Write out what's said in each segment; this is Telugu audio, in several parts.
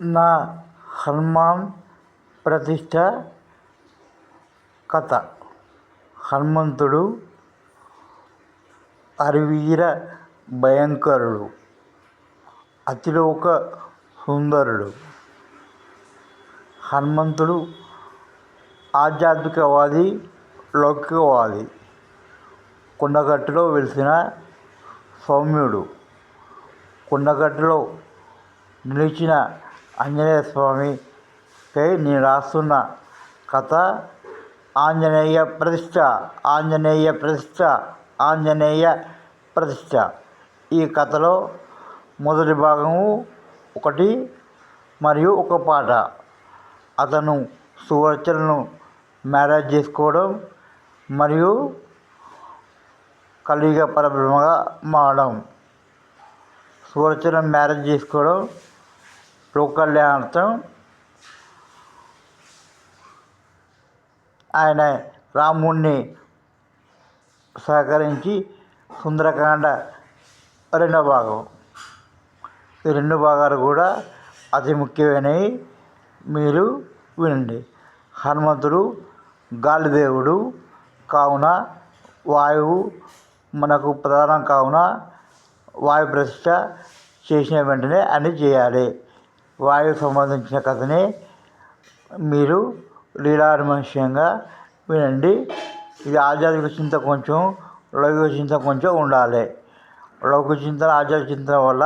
నా హనుమాన్ ప్రతిష్ఠ కథ. హనుమంతుడు హరివీర భయంకరుడు, అతిలోక సుందరుడు. హనుమంతుడు ఆధ్యాత్మికవాది, లౌకికవాది. కొండగట్టులో వెలిసిన సౌమ్యుడు. కొండగట్టులో నిలిచిన ఆంజనేయ స్వామికై నేను రాస్తున్న కథ ఆంజనేయ ప్రతిష్ఠ. ఆంజనేయ ప్రతిష్ఠ, ఆంజనేయ ప్రతిష్ఠ. ఈ కథలో మొదటి భాగము 1 మరియు 1 పాట. అతను సువర్చలను మ్యారేజ్ చేసుకోవడం మరియు కలియుగ పరబ్రహ్మగా మారడం. సువర్చన మ్యారేజ్ చేసుకోవడం లోకల్యాణార్థం ఆయన రాముణ్ణి సహకరించి సుందరకాండ 2వ భాగం. ఈ 2 భాగాలు కూడా అతి ముఖ్యమైనవి, మీరు వినండి. హనుమంతుడు గాలిదేవుడు కావున వాయువు మనకు ప్రధానం కావున వాయు ప్రతిష్ఠ చేసిన వెంటనే అన్నీ చేయాలి. వాయువు సంబంధించిన కథనే మీరు లీలారమహస్యంగా వినండి. ఇది ఆధ్యాత్మిక చింత కొంచెం, లౌకిక చింత కొంచెం ఉండాలి. లౌకిక చింతన, ఆధ్యాత్మిక చింతన వల్ల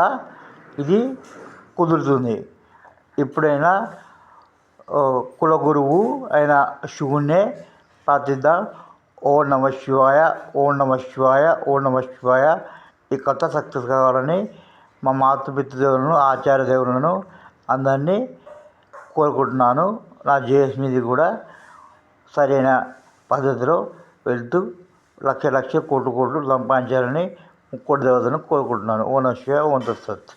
ఇది కుదురుతుంది. ఎప్పుడైనా కులగురువు అయిన శివుణ్ణే ప్రార్థిద్దాం. ఓం నమ శివాయ, ఓం నమ శివాయ, ఓం నమ శివాయ. ఈ కథ సక్సెస్ కావాలని మా మాతృపితృదేవులను, ఆచార్య దేవులను అందరినీ కోరుకుంటున్నాను. నా జేఎస్మీది కూడా సరైన పద్ధతిలో వెళ్తూ లక్ష కోట్లు సంపాదించాలని ముక్కోటి దేవతలను కోరుకుంటున్నాను. ఓం నమ శివాయ, ఓం తత్సత్.